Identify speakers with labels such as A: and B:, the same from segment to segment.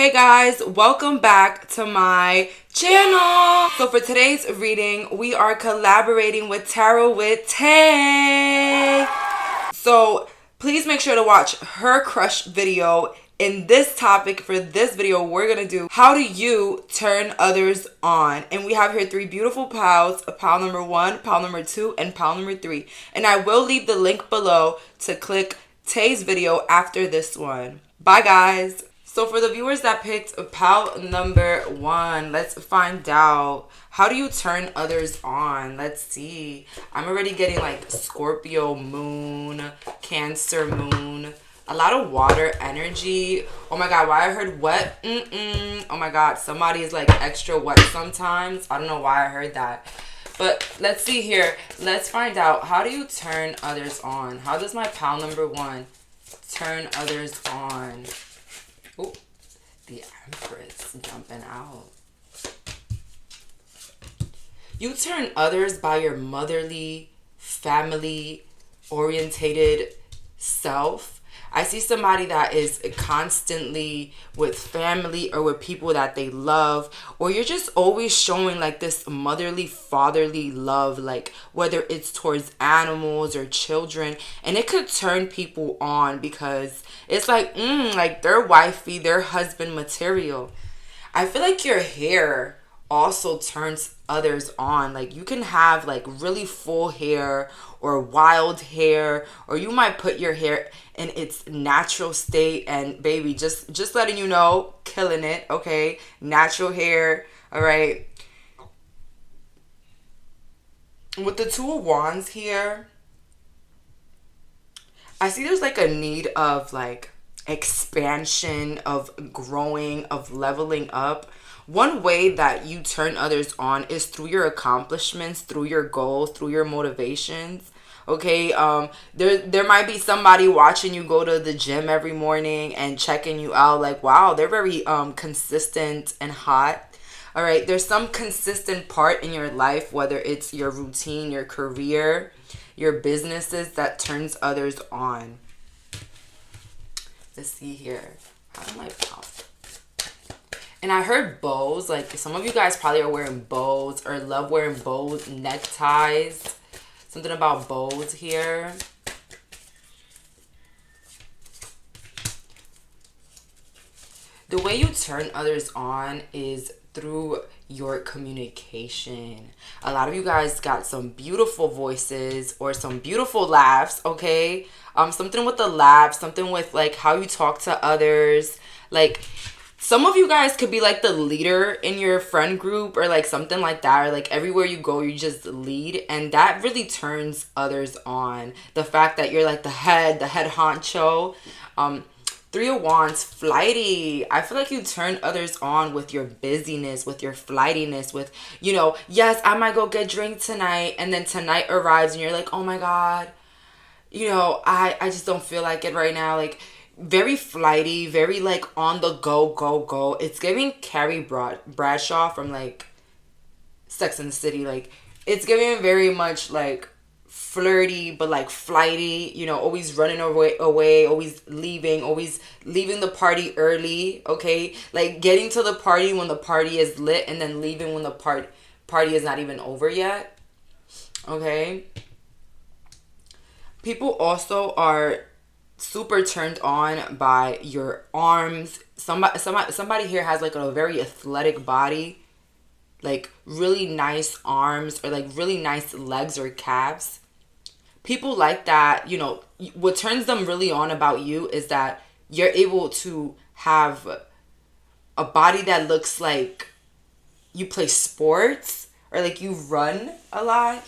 A: Hey guys, welcome back to my channel. So for today's reading, we are collaborating with Tarot with Tay. So please make sure to watch her crush video. In this topic, for this video, we're gonna do how do you turn others on. And we have here three beautiful piles, pile number 1, pile number 2, and pile number 3. And I will leave the link below to click Tay's video after this one. Bye guys. So for the viewers that picked pile number 1, let's find out. How do you turn others on? Let's see. I'm already getting like Scorpio moon, Cancer moon, a lot of water energy. Oh my god, why I heard wet? Oh my god, somebody is like extra wet sometimes. I don't know why I heard that. But let's see here. Let's find out. How do you turn others on? How does my pile number 1 turn others on? Oh, the Empress jumping out. You turn others by your motherly, family-orientated self. I see somebody that is constantly with family or with people that they love, or you're just always showing like this motherly, fatherly love, like whether it's towards animals or children, and it could turn people on because it's like they're wifey, they're husband material. I feel like your hair also turns others on. Like you can have like really full hair or wild hair, or you might put your hair in its natural state, and baby, just letting you know, killing it. Okay, natural hair. All right, with the 2 of Wands here, I see there's like a need of like expansion, of growing, of leveling up. One way that you turn others on is through your accomplishments, through your goals, through your motivations. Okay, there might be somebody watching you go to the gym every morning and checking you out like, wow, they're very consistent and hot. All right, there's some consistent part in your life, whether it's your routine, your career, your businesses, that turns others on. Let's see here. How do I pop? And I heard bows. Like some of you guys probably are wearing bows or love wearing bows, neckties. Something about bows here. The way you turn others on is through your communication. A lot of you guys got some beautiful voices or some beautiful laughs, okay? Something with the laugh, something with like how you talk to others. Like some of you guys could be like the leader in your friend group or like something like that, or like everywhere you go you just lead, and that really turns others on. The fact that you're like the head honcho. 3 of Wands, flighty. I feel like you turn others on with your busyness, with your flightiness, with, you know, yes, I might go get drink tonight, and then tonight arrives and you're like, oh my god, you know, I just don't feel like it right now. Like very flighty, very like on the go. It's giving Carrie Bradshaw from like Sex and the City. Like it's giving very much like flirty, but like flighty, you know, always running away, always leaving the party early, okay? Like getting to the party when the party is lit and then leaving when the party is not even over yet, okay? People also are super turned on by your arms. Somebody here has like a very athletic body, like really nice arms or like really nice legs or calves. People like that. You know, what turns them really on about you is that you're able to have a body that looks like you play sports or like you run a lot.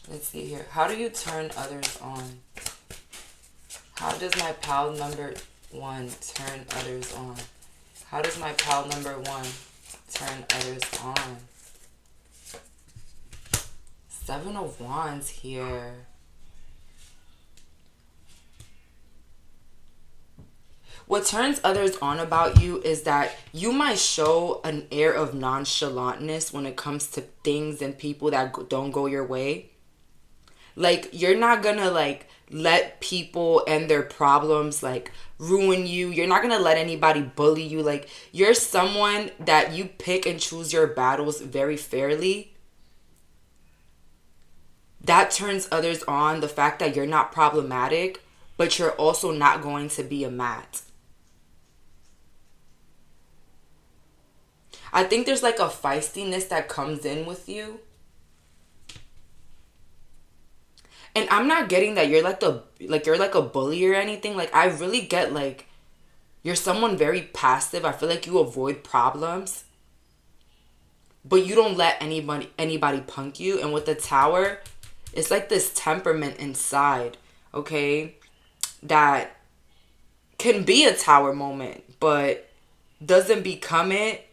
A: Let's see here. How do you turn others on? How does my pal number 1 turn others on? How does my pal number 1 turn others on? 7 of Wands here. What turns others on about you is that you might show an air of nonchalantness when it comes to things and people that don't go your way. Like, you're not gonna, like, let people and their problems like ruin you. You're not gonna let anybody bully you. Like, you're someone that you pick and choose your battles very fairly. That turns others on. The fact that you're not problematic, but you're also not going to be a mat. I think there's like a feistiness that comes in with you. And I'm not getting that you're you're like a bully or anything. Like, I really get like you're someone very passive. I feel like you avoid problems, but you don't let anybody punk you. And with the tower, it's like this temperament inside, okay? That can be a tower moment, but doesn't become it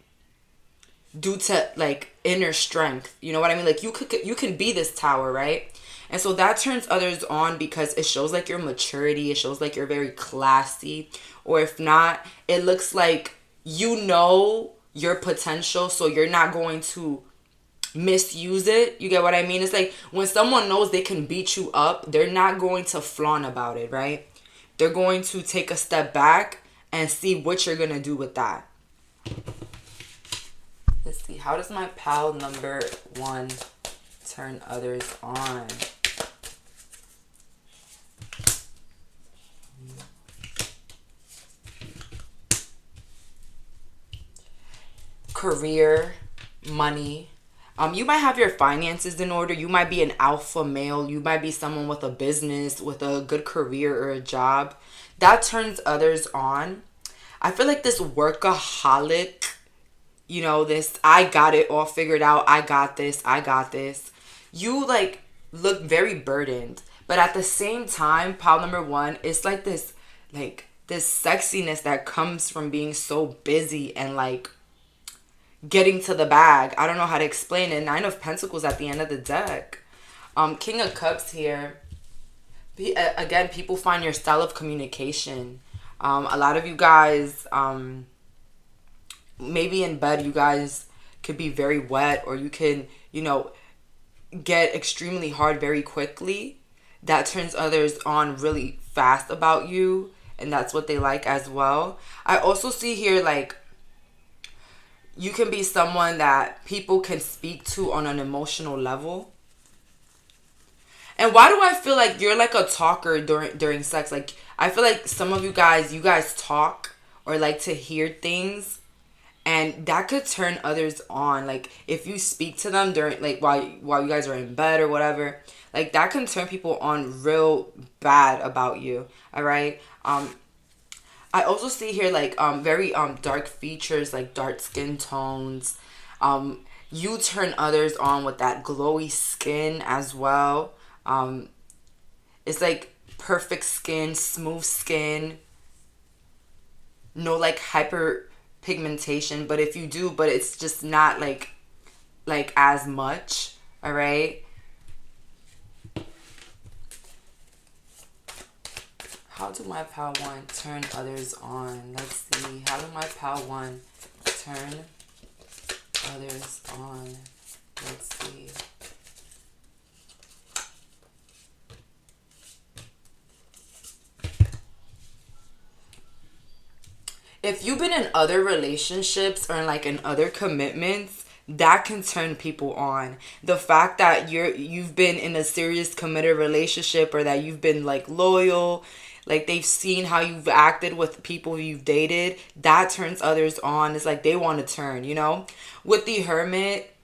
A: due to like inner strength. You know what I mean? Like, you can be this tower, right? And so that turns others on because it shows like your maturity. It shows like you're very classy. Or if not, it looks like you know your potential, so you're not going to misuse it. You get what I mean? It's like when someone knows they can beat you up, they're not going to flaunt about it, right? They're going to take a step back and see what you're going to do with that. Let's see. How does my pal number 1 turn others on? Career, money. You might have your finances in order. You might be an alpha male. You might be someone with a business, with a good career or a job. That turns others on. I feel like this workaholic, this I got it all figured out. I got this. I got this. You like look very burdened. But at the same time, pile number 1, it's like this sexiness that comes from being so busy and like getting to the bag. I don't know how to explain it. 9 of Pentacles at the end of the deck. King of Cups here. Again, people find your style of communication. A lot of you guys, maybe in bed, you guys could be very wet, or you can, get extremely hard very quickly. That turns others on really fast about you, and that's what they like as well. I also see here like you can be someone that people can speak to on an emotional level. And why do I feel like you're like a talker during sex? Like, I feel like some of you guys talk or like to hear things, and that could turn others on. Like, if you speak to them during like while you guys are in bed or whatever, like that can turn people on real bad about you. All right. I also see here like very dark features, like dark skin tones. You turn others on with that glowy skin as well. It's like perfect skin, smooth skin. No like hyper pigmentation, but if you do, but it's just not like as much. All right. How do my pal 1 turn others on? Let's see. How do my pal 1 turn others on? Let's see. If you've been in other relationships or like in other commitments, that can turn people on. The fact that you've been in a serious committed relationship, or that you've been like loyal, like they've seen how you've acted with people you've dated, that turns others on. It's like they want to turn, With the Hermit,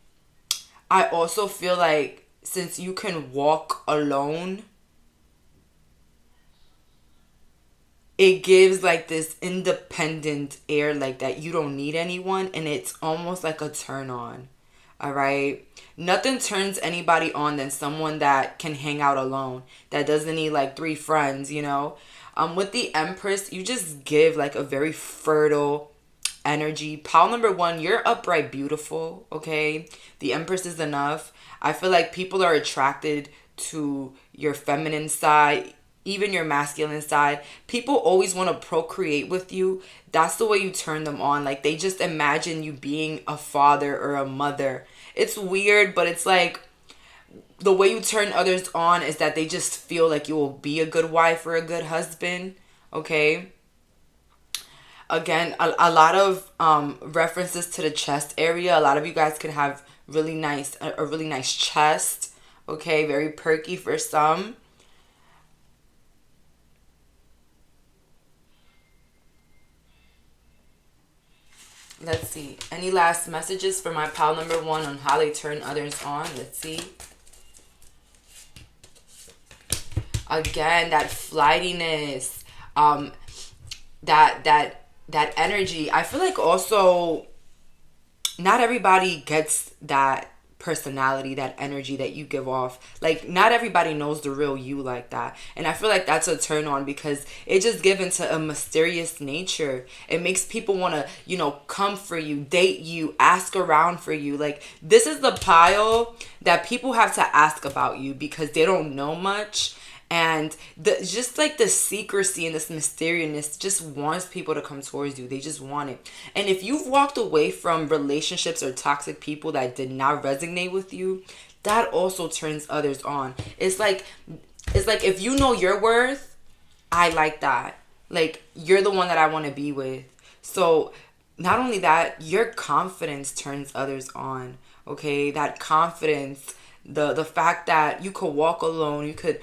A: I also feel like since you can walk alone, it gives like this independent air, like that you don't need anyone, and it's almost like a turn on. All right. Nothing turns anybody on than someone that can hang out alone, that doesn't need like 3 friends, With the Empress, you just give like a very fertile energy. Pile number 1, you're upright beautiful, okay? The Empress is enough. I feel like people are attracted to your feminine side, even your masculine side. People always want to procreate with you. That's the way you turn them on. Like, they just imagine you being a father or a mother. It's weird, but it's like the way you turn others on is that they just feel like you will be a good wife or a good husband. Okay. Again, a lot of references to the chest area. A lot of you guys can have a really nice chest. Okay, very perky for some. Let's see. Any last messages for my pal number 1 on how they turn others on? Let's see. Again, that flightiness, that energy. I feel like also not everybody gets that personality, that energy that you give off. Like, not everybody knows the real you like that. And I feel like that's a turn on because it just gives into a mysterious nature. It makes people want to, come for you, date you, ask around for you. Like, this is the pile that people have to ask about you because they don't know much. And just like the secrecy and this mysteriousness just wants people to come towards you. They just want it. And if you've walked away from relationships or toxic people that did not resonate with you, that also turns others on. It's like if you know your worth, I like that. Like, you're the one that I want to be with. So not only that, your confidence turns others on. Okay, that confidence, the fact that you could walk alone, you could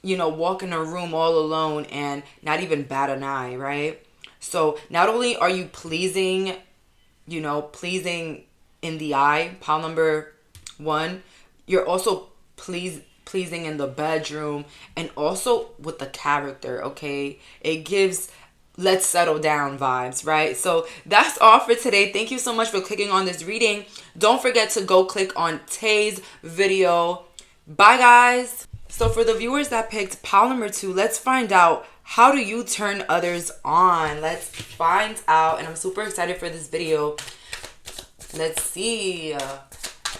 A: walk in a room all alone and not even bat an eye, right? So not only are you pleasing in the eye, pile number 1, you're also pleasing in the bedroom and also with the character, okay? It gives let's settle down vibes, right? So that's all for today. Thank you so much for clicking on this reading. Don't forget to go click on Tay's video. Bye, guys. So for the viewers that picked pile number 2, let's find out, how do you turn others on? Let's find out. And I'm super excited for this video. Let's see.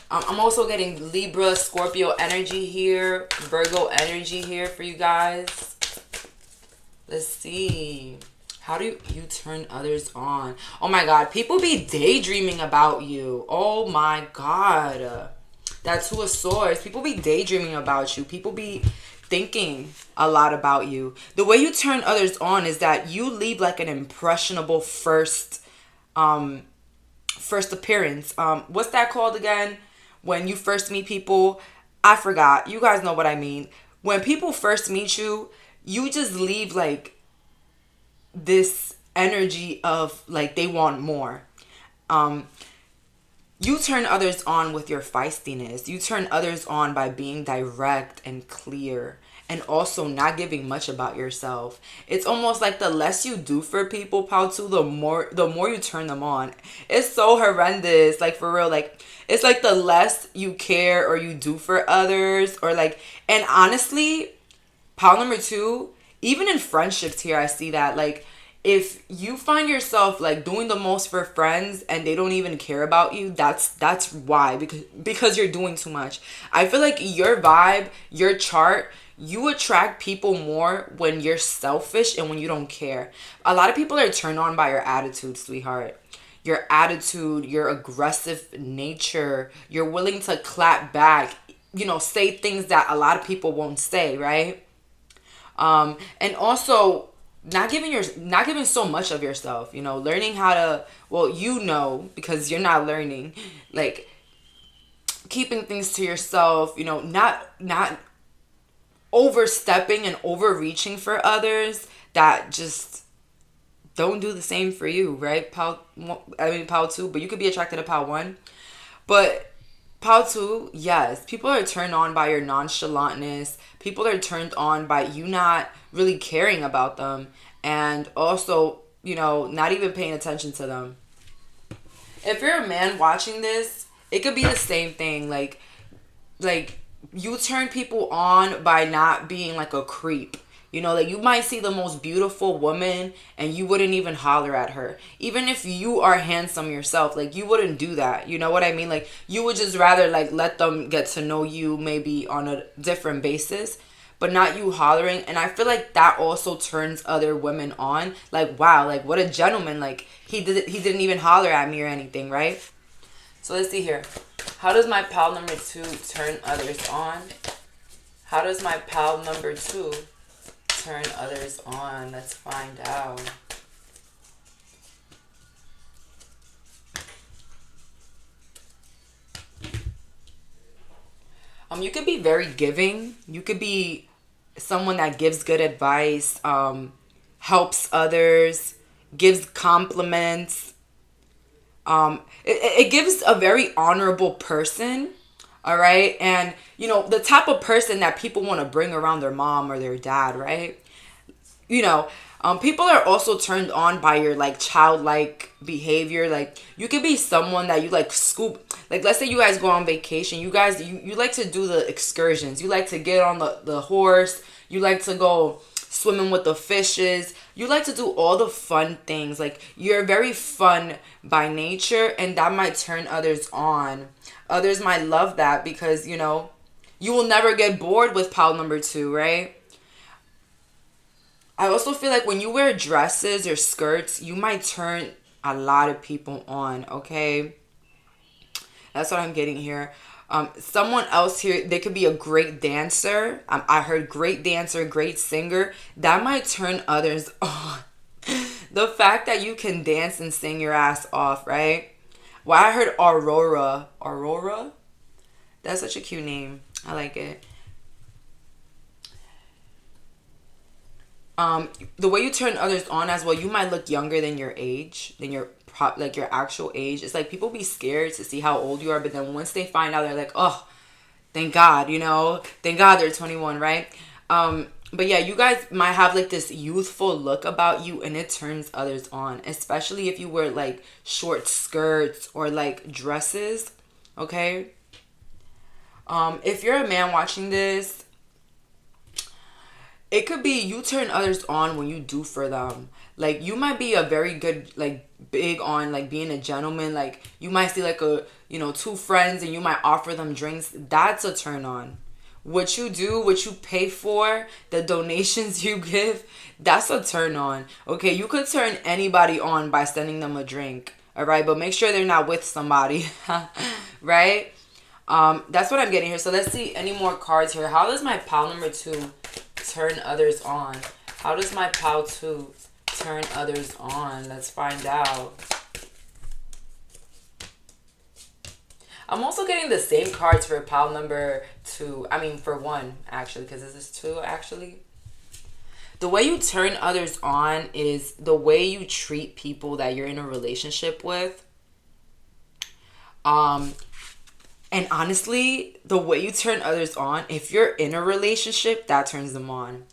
A: I'm also getting Libra, Scorpio energy here. Virgo energy here for you guys. Let's see. How do you turn others on? Oh my God. People be daydreaming about you. Oh my God. That 2 of Swords. People be daydreaming about you. People be thinking a lot about you. The way you turn others on is that you leave like an impressionable first appearance. What's that called again? When you first meet people? I forgot. You guys know what I mean. When people first meet you, you just leave like this energy of like they want more. You turn others on with your feistiness. You turn others on by being direct and clear and also not giving much about yourself. It's almost like the less you do for people, pal 2, the more you turn them on. It's so horrendous. Like, for real. Like, it's like the less you care or you do for others, or like, and honestly, pile number 2, even in friendships here, I see that. Like, if you find yourself like doing the most for friends and they don't even care about you, that's why, because you're doing too much. I feel like your vibe, your chart, you attract people more when you're selfish and when you don't care. A lot of people are turned on by your attitude, sweetheart. Your attitude, your aggressive nature, you're willing to clap back, say things that a lot of people won't say, right? And also not giving so much of yourself, learning how to, because you're not learning, like keeping things to yourself, not overstepping and overreaching for others that just don't do the same for you, right? Pile 2, but you could be attracted to pile 1. But pile 2, yes, people are turned on by your nonchalantness. People are turned on by you not really caring about them, and also, not even paying attention to them. If you're a man watching this, it could be the same thing. Like you turn people on by not being like a creep. Like, you might see the most beautiful woman and you wouldn't even holler at her. Even if you are handsome yourself, like, you wouldn't do that. You know what I mean? Like, you would just rather like let them get to know you maybe on a different basis, but not you hollering. And I feel like that also turns other women on. Like, wow, like, what a gentleman. Like, he didn't even holler at me or anything, right? So let's see here. How does my pal number 2 turn others on? How does my pal number 2 turn others on? Let's find out. You could be very giving. You could be someone that gives good advice, helps others, gives compliments. It gives a very honorable person. All right. And, the type of person that people want to bring around their mom or their dad, right? you know People are also turned on by your like childlike behavior. Like you could be someone that you like scoop, like let's say you guys go on vacation, you like to do the excursions, you like to get on the horse, you like to go swimming with the fishes, you like to do all the fun things. Like you're very fun by nature, and that might turn others on. Others might love that because you will never get bored with pal number 2, right? I also feel like when you wear dresses or skirts, you might turn a lot of people on, okay? That's what I'm getting here. Someone else here, they could be a great dancer. I heard great dancer, great singer. That might turn others on. The fact that you can dance and sing your ass off, right? Well, I heard Aurora. Aurora? That's such a cute name. I like it. The way you turn others on as well, you might look younger than your age, than your like your actual age. It's like people be scared to see how old you are, but then once they find out, they're like, oh, thank God, thank God they're 21, right? But yeah, you guys might have like this youthful look about you, and it turns others on, especially if you wear like short skirts or like dresses, okay? If you're a man watching this, it could be you turn others on when you do for them. Like you might be a very good, like big on like being a gentleman. Like you might see like two friends and you might offer them drinks. That's a turn on. What you do, what you pay for, the donations you give, that's a turn on. Okay, you could turn anybody on by sending them a drink. All right, but make sure they're not with somebody. Right? That's what I'm getting here. So let's see any more cards here. How does my pal number 2 turn others on? How does my pal 2 turn others on? Let's find out. I'm also getting the same cards for pal number 2. I mean, for 1, actually, because this is 2, actually. The way you turn others on is the way you treat people that you're in a relationship with. And honestly, the way you turn others on, if you're in a relationship, that turns them on.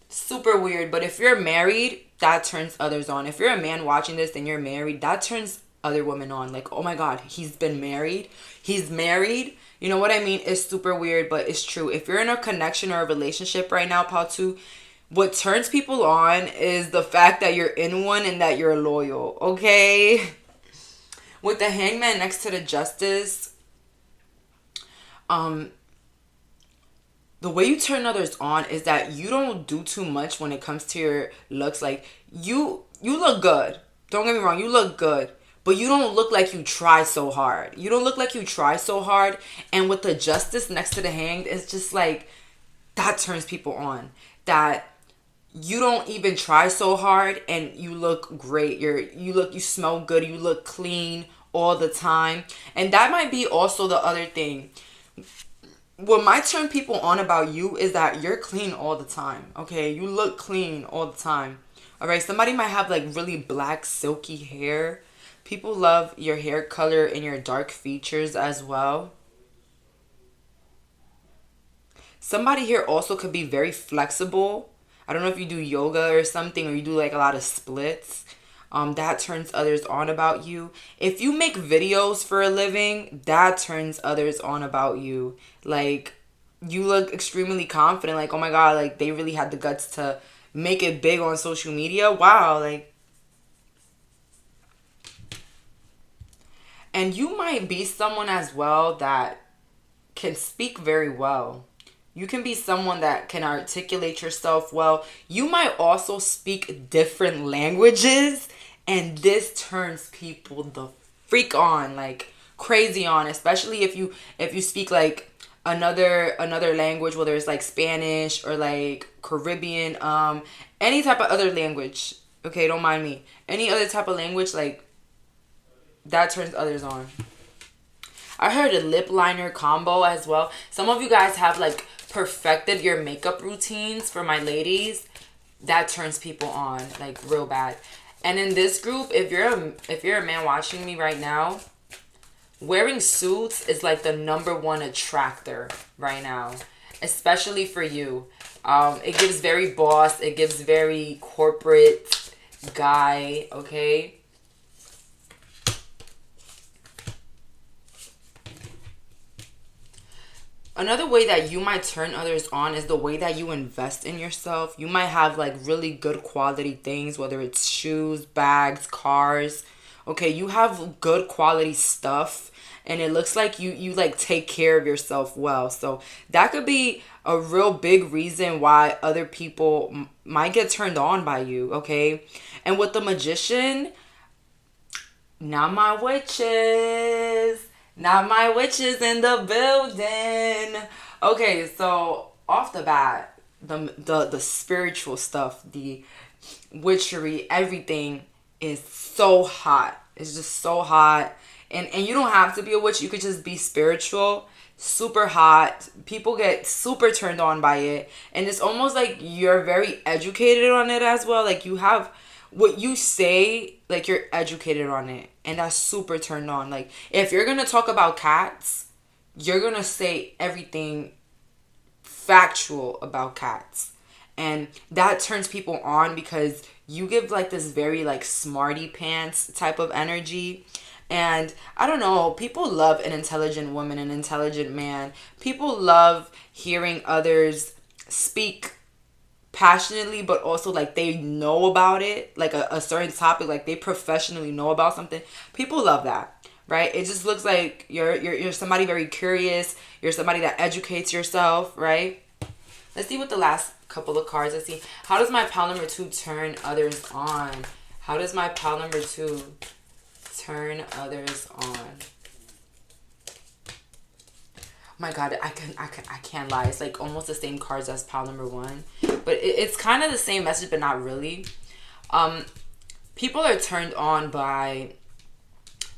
A: Super weird, but if you're married, that turns others on. If you're a man watching this and you're married, that turns other women on. Like, oh my God, he's been married. He's married. You know what I mean? It's super weird, but it's true. If you're in a connection or a relationship right now, pal 2, what turns people on is the fact that you're in one and that you're loyal, okay? With the Hangman next to the Justice, the way you turn others on is that you don't do too much when it comes to your looks. Like you look good. Don't get me wrong, you look good. But you don't look like you try so hard. You don't look like you try so hard. And with the Justice next to the Hanged, it's just like that turns people on. That you don't even try so hard and you look great. You smell good. You look clean all the time. And that might be also the other thing. What might turn people on about you is that you're clean all the time. Okay, you look clean all the time. All right, somebody might have like really black silky hair. People love your hair color and your dark features as well. Somebody here also could be very flexible. I don't know if you do yoga or something, or you do like a lot of splits. That turns others on about you. If you make videos for a living, that turns others on about you. Like, you look extremely confident. Like, oh my God, like they really had the guts to make it big on social media. Wow, like. And you might be someone as well that can speak very well. You can be someone that can articulate yourself well. You might also speak different languages, and this turns people the freak on. Like, crazy on, especially if you speak like another language, whether it's like Spanish or like Caribbean, any type of other language. Okay, don't mind me. Any other type of language, like, that turns others on. I heard a lip liner combo as well. Some of you guys have like perfected your makeup routines. For my ladies, that turns people on like real bad. And in this group, if you're a man watching me right now, wearing suits is like the number one attractor right now, especially for you. It gives very boss. It gives very corporate guy. Okay. Another way that you might turn others on is the way that you invest in yourself. You might have like really good quality things, whether it's shoes, bags, cars. Okay, you have good quality stuff and it looks like you like take care of yourself well. So that could be a real big reason why other people might get turned on by you, okay? And with the magician, not my witches. Not my witches in the building. Okay, so off the bat, the spiritual stuff, the witchery, everything is so hot. It's just so hot. And you don't have to be a witch. You could just be spiritual. Super hot. People get super turned on by it. And it's almost like you're very educated on it as well. Like you have what you say, like you're educated on it. And that's super turned on. Like if you're going to talk about cats, you're going to say everything factual about cats. And that turns people on because you give like this very like smarty pants type of energy. And I don't know, people love an intelligent woman, an intelligent man. People love hearing others speak passionately, but also like they know about it, like a certain topic, like they professionally know about something. People love that, right? It just looks like you're somebody very curious. You're somebody that educates yourself, right? Let's see what the last couple of cards. Let's see. How does my pile number 2 turn others on? How does my pile number 2 turn others on? My God, I can't lie. It's like almost the same cards as pile number 1, but it's kind of the same message, but not really. People are turned on by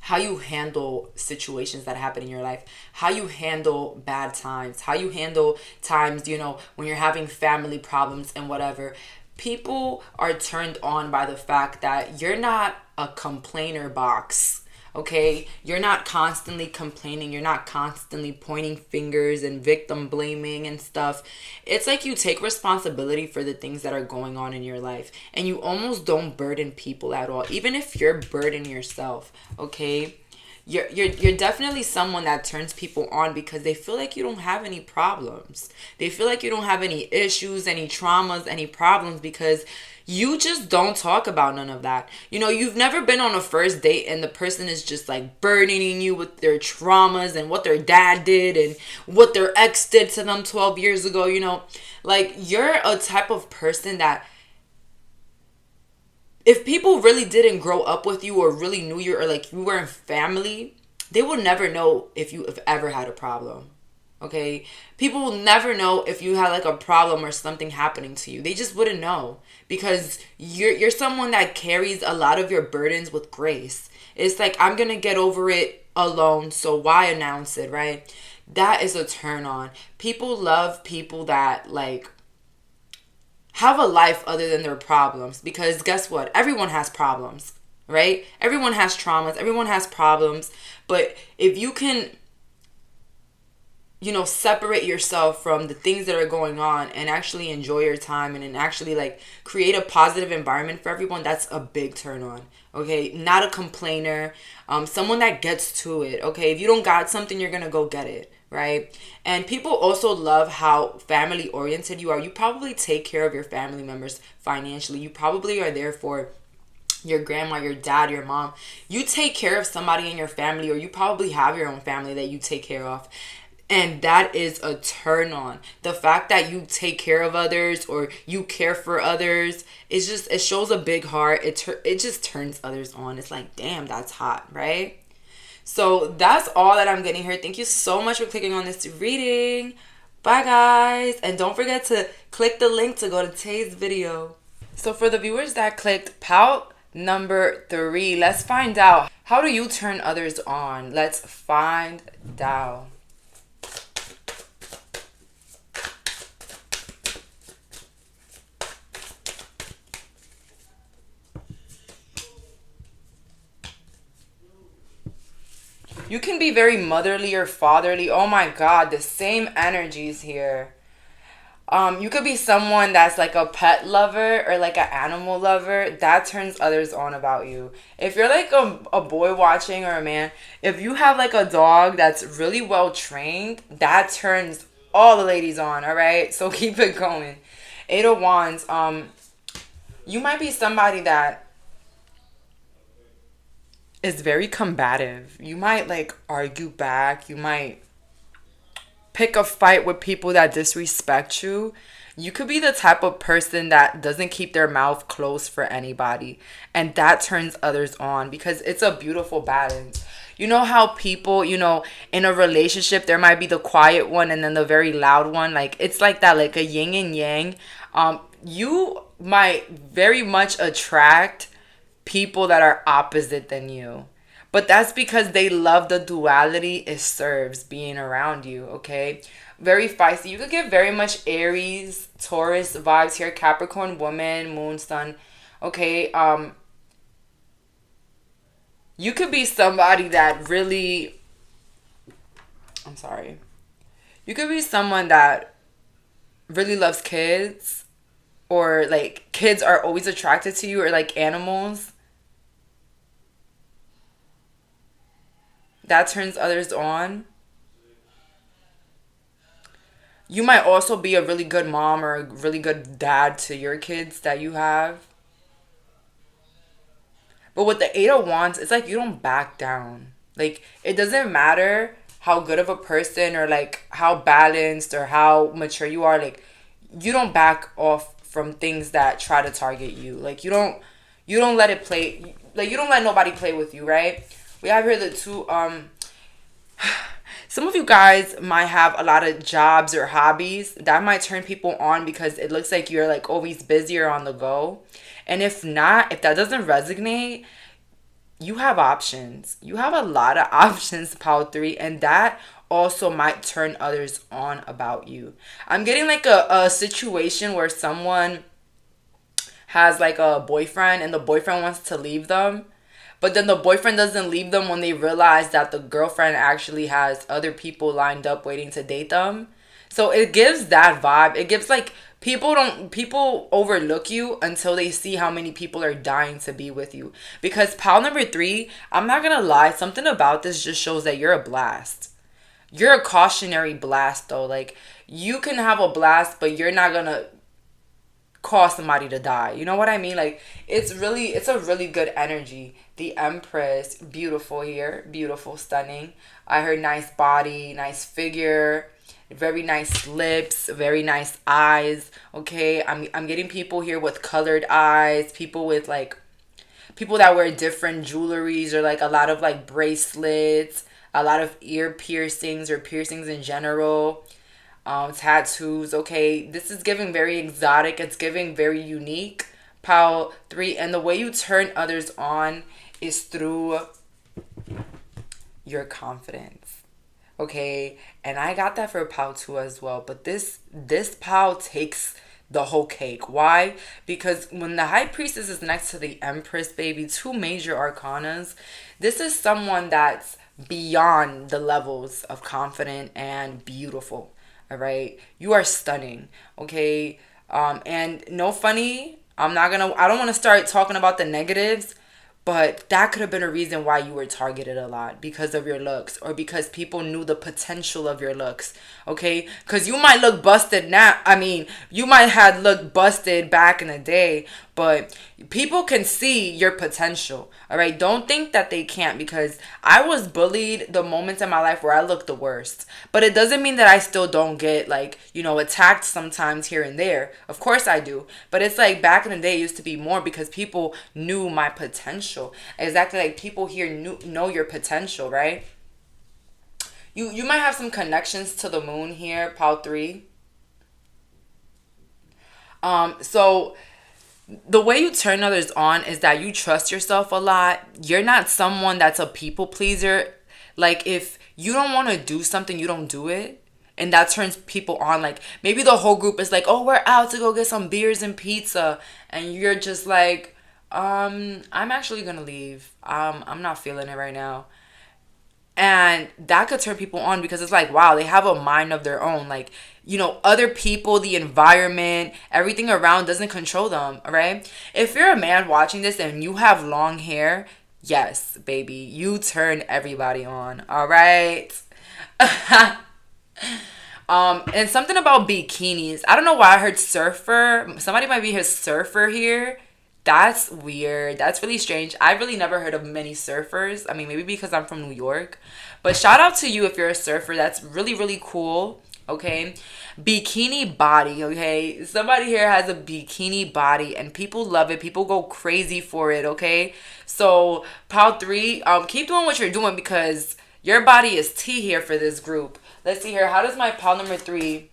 A: how you handle situations that happen in your life, how you handle bad times, how you handle times, you know, when you're having family problems and whatever. People are turned on by the fact that you're not a complainer box. Okay, you're not constantly complaining. You're not constantly pointing fingers and victim blaming and stuff. It's like you take responsibility for the things that are going on in your life, and you almost don't burden people at all, even if you're burdening yourself. Okay, you're definitely someone that turns people on because they feel like you don't have any problems. They feel like you don't have any issues, any traumas, any problems because you just don't talk about none of that. You know, you've never been on a first date and the person is just like burdening you with their traumas and what their dad did and what their ex did to them 12 years ago. You know, like you're a type of person that if people really didn't grow up with you or really knew you or like you were in family, they would never know if you have ever had a problem. Okay, people will never know if you had like a problem or something happening to you. They just wouldn't know because you're someone that carries a lot of your burdens with grace. It's like, I'm gonna get over it alone, so why announce it, right? That is a turn on. People love people that like have a life other than their problems, because guess what? Everyone has problems, right? Everyone has traumas. Everyone has problems. But if you can, you know, separate yourself from the things that are going on and actually enjoy your time and actually like create a positive environment for everyone, that's a big turn on. Okay, not a complainer, someone that gets to it. Okay, if you don't got something, you're gonna go get it, right? And people also love how family oriented you are. You probably take care of your family members financially. You probably are there for your grandma, your dad, your mom. You take care of somebody in your family, or you probably have your own family that you take care of. And that is a turn on. The fact that you take care of others or you care for others, it's just, it shows a big heart. It just turns others on. It's like, damn, that's hot, right? So that's all that I'm getting here. Thank you so much for clicking on this reading. Bye, guys. And don't forget to click the link to go to today's video. So for the viewers that clicked pout number 3, let's find out, how do you turn others on? Let's find out. You can be very motherly or fatherly. Oh my God, the same energies here. You could be someone that's like a pet lover or like an animal lover. That turns others on about you. If you're like a boy watching or a man, if you have like a dog that's really well trained, that turns all the ladies on, all right? So keep it going. Eight of Wands. You might be somebody that is very combative. You might like argue back. You might pick a fight with people that disrespect you. You could be the type of person that doesn't keep their mouth closed for anybody. And that turns others on because it's a beautiful balance. You know how people, in a relationship, there might be the quiet one and then the very loud one. Like, it's like that, like a yin and yang. You might very much attract people that are opposite than you. But that's because they love the duality it serves being around you, okay? Very feisty. You could get very much Aries, Taurus vibes here. Capricorn, woman, moon, sun. Okay, you could be somebody that really... I'm sorry. You could be someone that really loves kids. Or, like, kids are always attracted to you. Or, like, animals. That turns others on. You might also be a really good mom or a really good dad to your kids that you have. But with the Eight of Wands, it's like you don't back down. Like, it doesn't matter how good of a person or like how balanced or how mature you are. Like, you don't back off from things that try to target you. Like, you don't let it play. Like, you don't let nobody play with you, right? We have here the two, some of you guys might have a lot of jobs or hobbies that might turn people on because it looks like you're like always busy or on the go. And if not, if that doesn't resonate, you have options. You have a lot of options, Power 3, and that also might turn others on about you. I'm getting like a situation where someone has like a boyfriend and the boyfriend wants to leave them. But then the boyfriend doesn't leave them when they realize that the girlfriend actually has other people lined up waiting to date them. So it gives that vibe. It gives like people overlook you until they see how many people are dying to be with you. Because pal number 3, I'm not gonna lie, something about this just shows that you're a blast. You're a cautionary blast though. Like, you can have a blast, but you're not gonna cause somebody to die. You know what I mean? Like, it's a really good energy. The Empress, beautiful here, beautiful, stunning. I heard nice body, nice figure, very nice lips, very nice eyes. Okay, I'm getting people here with colored eyes, people with like people that wear different jewelries or like a lot of like bracelets, a lot of ear piercings or piercings in general. Tattoos. Okay, this is giving very exotic. It's giving very unique. Pal 3, and the way you turn others on is through your confidence. Okay, and I got that for Pal 2 as well. But this Pal takes the whole cake. Why? Because when the High Priestess is next to the Empress, baby, two major arcanas, this is someone that's beyond the levels of confident and beautiful. All right, you are stunning. Okay, and no funny. I don't want to start talking about the negatives, but that could have been a reason why you were targeted a lot because of your looks or because people knew the potential of your looks. Okay, because you might look busted now. I mean, you might have looked busted back in the day, but people can see your potential. All right, don't think that they can't, because I was bullied the moments in my life where I looked the worst, but it doesn't mean that I still don't get, like, attacked sometimes here and there. Of course I do, but it's like back in the day it used to be more because people knew my potential. Exactly, like people here know your potential, right? You might have some connections to the moon here, Pal 3. So the way you turn others on is that you trust yourself a lot. You're not someone that's a people pleaser. Like, if you don't want to do something, you don't do it. And that turns people on. Like, maybe the whole group is like, oh, we're out to go get some beers and pizza. And you're just like, I'm actually going to leave. I'm not feeling it right now. And that could turn people on because it's like, wow, they have a mind of their own. Like, other people, the environment, everything around doesn't control them, all right? If you're a man watching this and you have long hair, yes, baby, you turn everybody on, all right? And something about bikinis. I don't know why I heard surfer. Somebody might be his surfer here. That's weird. That's really strange. I've really never heard of many surfers. I mean, maybe because I'm from New York. But shout out to you if you're a surfer. That's really, really cool. Okay. Bikini body. Okay. Somebody here has a bikini body and people love it. People go crazy for it. Okay. So, Pal 3, keep doing what you're doing because your body is tea here for this group. Let's see here. How does my Pal number 3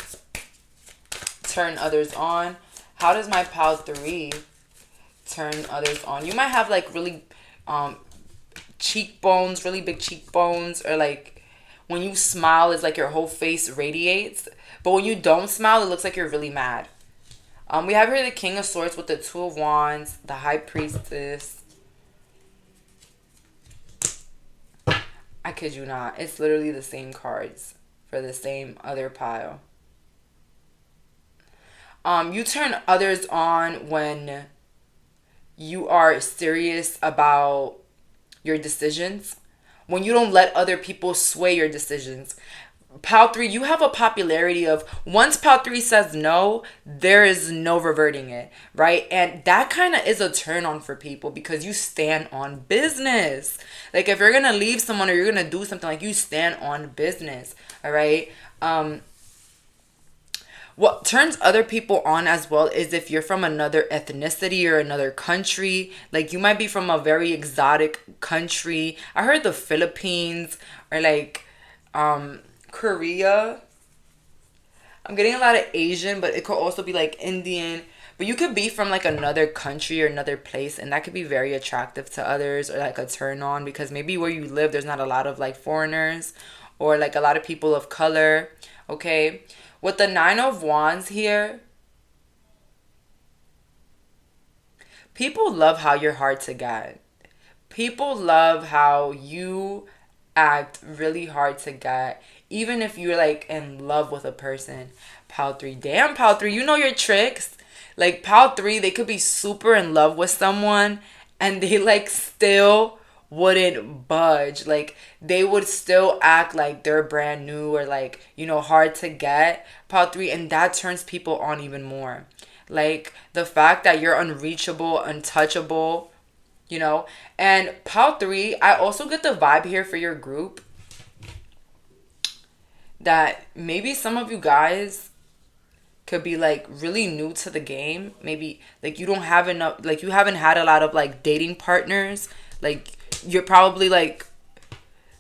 A: turn others on? How does my Pal 3 turn others on? You might have like really cheekbones, really big cheekbones, or like when you smile it's like your whole face radiates, but when you don't smile it looks like you're really mad. We have here the King of Swords with the Two of Wands, the High Priestess. I kid you not, it's literally the same cards for the same other pile. You turn others on when you are serious about your decisions, when you don't let other people sway your decisions. Pal 3, you have a popularity of once Pal 3 says no, there is no reverting it, right? And that kind of is a turn on for people because you stand on business. Like, if you're going to leave someone or you're going to do something, like, you stand on business, all right? What turns other people on as well is if you're from another ethnicity or another country. Like, you might be from a very exotic country. I heard the Philippines or like Korea. I'm getting a lot of Asian, but it could also be like Indian. But you could be from like another country or another place, and that could be very attractive to others or like a turn on because maybe where you live there's not a lot of like foreigners or like a lot of people of color. Okay. With the Nine of Wands here, people love how you're hard to get. People love how you act really hard to get, even if you're like in love with a person. Pal 3, damn, Pal 3, you know your tricks. Like, Pal 3, they could be super in love with someone and they like still wouldn't budge. Like, they would still act like they're brand new or like, hard to get, Pal 3, and that turns people on even more. Like, the fact that you're unreachable, untouchable, and Pal 3, I also get the vibe here for your group that maybe some of you guys could be like really new to the game. Maybe like you don't have enough, like you haven't had a lot of like dating partners. Like, you're probably like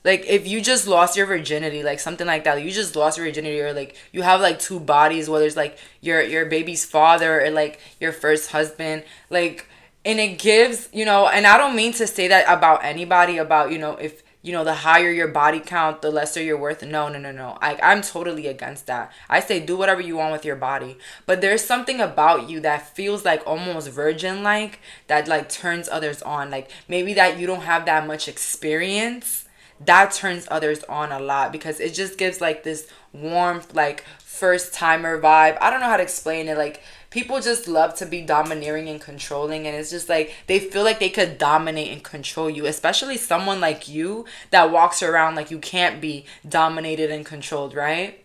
A: if you just lost your virginity, like something like that, like you just lost your virginity, or like you have like two bodies, whether it's like your baby's father or like your first husband, like, and it gives, and I don't mean to say that about anybody, about, if, the higher your body count, the lesser you're worth. No, no, no, no. I'm totally against that. I say do whatever you want with your body. But there's something about you that feels like almost virgin-like, that like turns others on. Like, maybe that you don't have that much experience. That turns others on a lot because it just gives like this warmth, like first timer vibe. I don't know how to explain it. Like, people just love to be domineering and controlling, and it's just like they feel like they could dominate and control you, especially someone like you that walks around like you can't be dominated and controlled, right?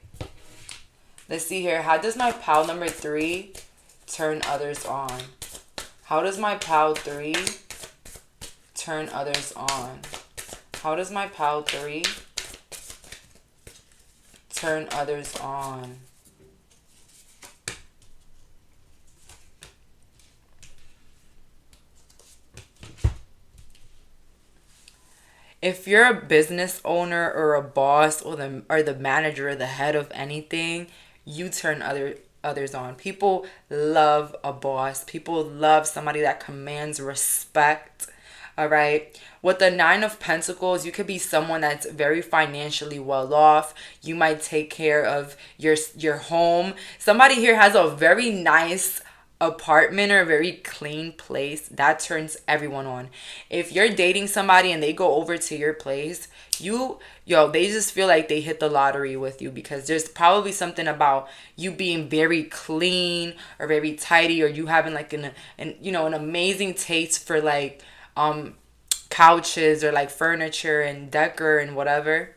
A: Let's see here. How does my Pal number 3 turn others on? How does my pile 3 turn others on? How does my pile 3 turn others on? If you're a business owner or a boss or the manager or the head of anything, you turn others on. People love a boss. People love somebody that commands respect. All right. With the 9 of Pentacles, you could be someone that's very financially well off. You might take care of your home. Somebody here has a very nice apartment or a very clean place. That turns everyone on. If you're dating somebody and they go over to your place, they just feel like they hit the lottery with you, because there's probably something about you being very clean or very tidy, or you having like an amazing taste for like couches or like furniture and decor and whatever.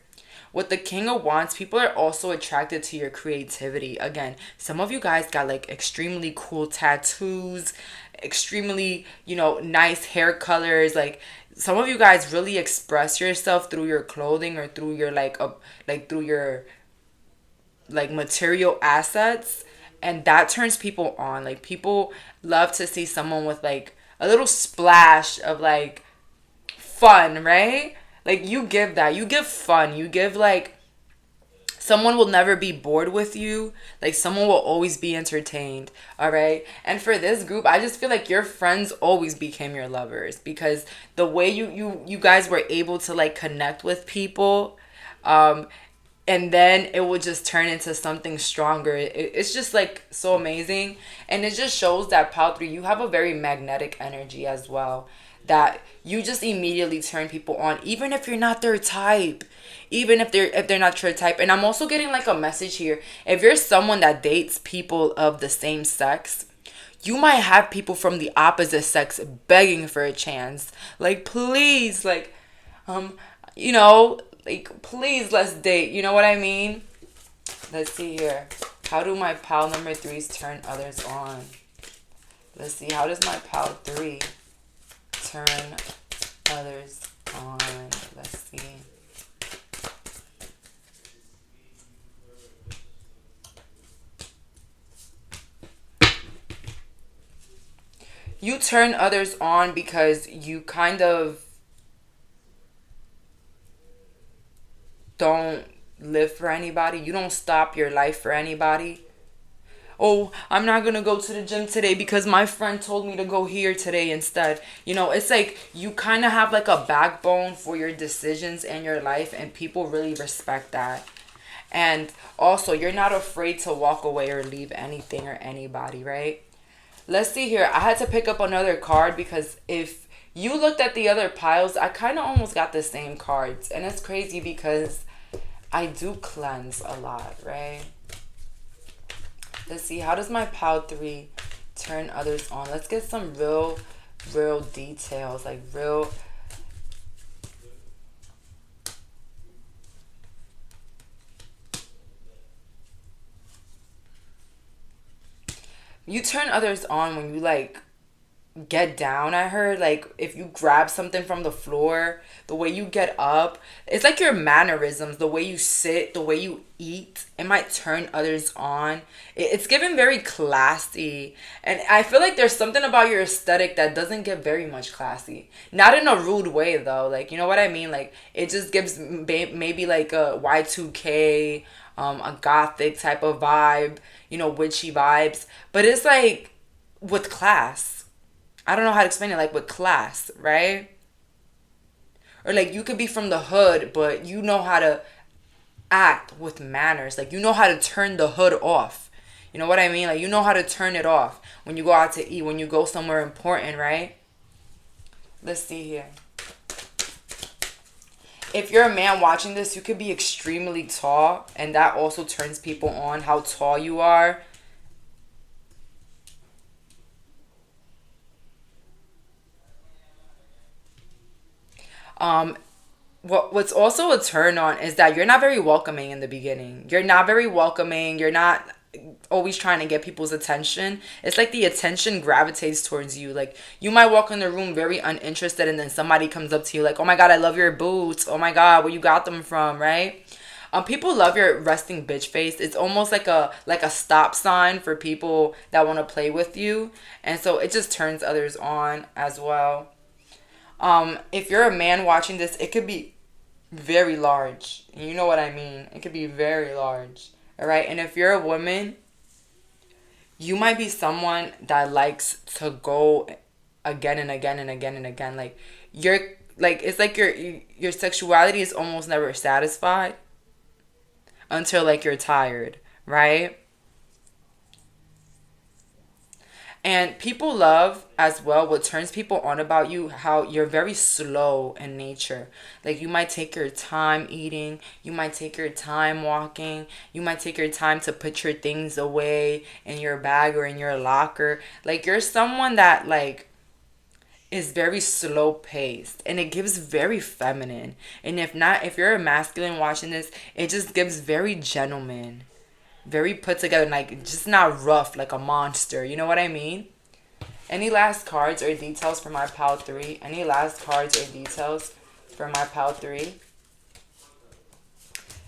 A: With the King of Wands, people are also attracted to your creativity. Again, some of you guys got like extremely cool tattoos, extremely, nice hair colors. Like some of you guys really express yourself through your clothing or through your through your like material assets, and that turns people on. Like people love to see someone with like a little splash of like fun, right? Like you give that. You give fun. You give like someone will never be bored with you. Like someone will always be entertained. All right. And for this group, I just feel like your friends always became your lovers, because the way you guys were able to like connect with people, and then it would just turn into something stronger. It's just like so amazing, and it just shows that pile 3, you have a very magnetic energy as well, that you just immediately turn people on, even if you're not their type, even if they're not your type. And I'm also getting like a message here: if you're someone that dates people of the same sex, you might have people from the opposite sex begging for a chance, like please, like you know like please, let's date. You know what I mean? Let's see here. How do my pal number 3s turn others on? Let's see. How does my pal 3 turn others on? Let's see. You turn others on because you kind of don't live for anybody. You don't stop your life for anybody. Oh, I'm not gonna go to the gym today because my friend told me to go here today instead. It's like you kind of have like a backbone for your decisions and your life, and people really respect that. And also, you're not afraid to walk away or leave anything or anybody, right? Let's see here. I had to pick up another card because if you looked at the other piles, I kind of almost got the same cards. And it's crazy because I do cleanse a lot, right? Let's see. How does my pile 3 turn others on? Let's get some real details. Like real. You turn others on when you like get down. I heard like if you grab something from the floor, the way you get up, it's like your mannerisms, the way you sit, the way you eat, it might turn others on. It's given very classy, and I feel like there's something about your aesthetic that doesn't get very much classy, not in a rude way though, like you know what I mean. Like it just gives maybe like a Y2K, a gothic type of vibe, witchy vibes, but it's like with class. I don't know how to explain it, like with class, right? Or like you could be from the hood, but you know how to act with manners. Like you know how to turn the hood off. You know what I mean? Like you know how to turn it off when you go out to eat, when you go somewhere important, right? Let's see here. If you're a man watching this, you could be extremely tall, and that also turns people on, how tall you are. Um, what's also a turn on is that you're not very welcoming in the beginning. You're not very welcoming. You're not always trying to get people's attention. It's like the attention gravitates towards you. Like you might walk in the room very uninterested, and then somebody comes up to you like, "Oh my god, I love your boots. Oh my god, where you got them from?" Right? People love your resting bitch face. It's almost like a stop sign for people that want to play with you, and so it just turns others on as well. If you're a man watching this, it could be very large. You know what I mean? It could be very large. All right. And if you're a woman, you might be someone that likes to go again and again and again and again. Like you're like it's like your sexuality is almost never satisfied until like you're tired, right? And people love as well what turns people on about you, how you're very slow in nature. Like you might take your time eating, you might take your time walking, you might take your time to put your things away in your bag or in your locker. Like you're someone that like is very slow paced and it gives very feminine. And if not, if you're a masculine watching this, it just gives very gentleman, very put together, like just not rough like a monster. You know what I mean? Any last cards or details for my pal 3? Any last cards or details for my pal 3?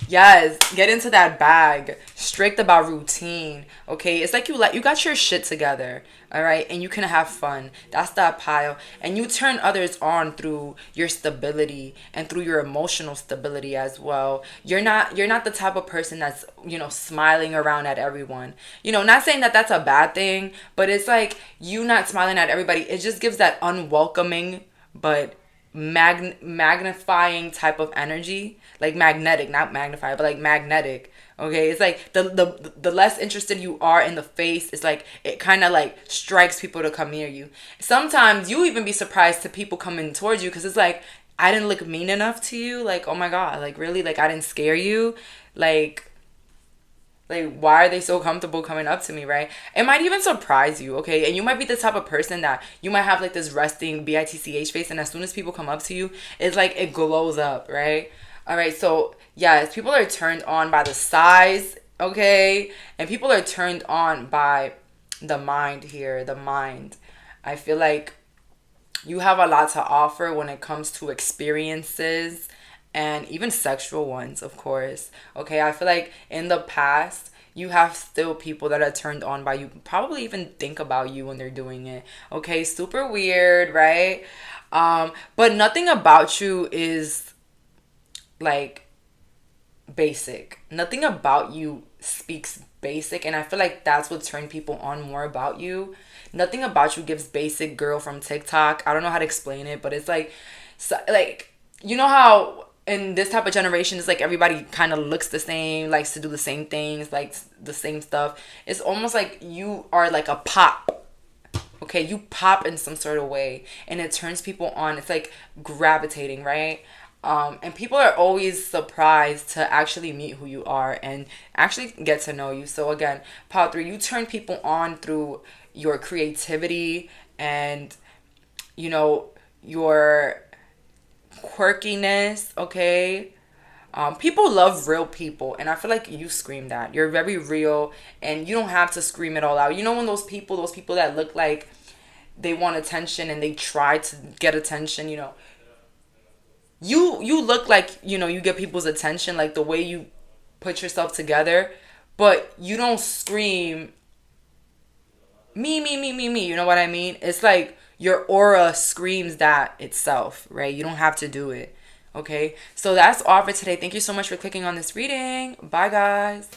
A: Yes, get into that bag. Strict about routine. Okay, it's like you got your shit together. All right, and you can have fun. That's that pile, and you turn others on through your stability and through your emotional stability as well. You're not the type of person that's smiling around at everyone. Not saying that that's a bad thing, but it's like you not smiling at everybody. It just gives that unwelcoming but magnifying type of energy, like magnetic, not magnified, but like magnetic. Okay, it's like the less interested you are in the face, it's like it kind of like strikes people to come near you. Sometimes you even be surprised to people coming towards you because it's like I didn't look mean enough to you. Like, oh my god, like really, like I didn't scare you. Like, why are they so comfortable coming up to me, right? It might even surprise you, okay? And you might be the type of person that you might have like this resting bitch face, and as soon as people come up to you, it's like it glows up, right? All right, so yes, people are turned on by the size, okay? And people are turned on by the mind here, the mind. I feel like you have a lot to offer when it comes to experiences and even sexual ones, of course. Okay, I feel like in the past, you have still people that are turned on by you, probably even think about you when they're doing it. Okay, super weird, right? But nothing about you is like basic. Nothing about you speaks basic, and I feel like that's what turned people on more about you. Nothing about you gives basic girl from TikTok. I don't know how to explain it, but it's like, so, like you know how in this type of generation it's like everybody kind of looks the same, likes to do the same things, like the same stuff. It's almost like you are like a pop. Okay, you pop in some sort of way and it turns people on. It's like gravitating, right? And people are always surprised to actually meet who you are and actually get to know you. So again, Power 3, you turn people on through your creativity and, your quirkiness, okay? People love real people, and I feel like you scream that. You're very real, and you don't have to scream it all out. You know when those people that look like they want attention and they try to get attention, you look like you get people's attention, like the way you put yourself together, but you don't scream me, you know what I mean? It's like your aura screams that itself, right? You don't have to do it. Okay, so that's all for today. Thank you so much for clicking on this reading. Bye guys.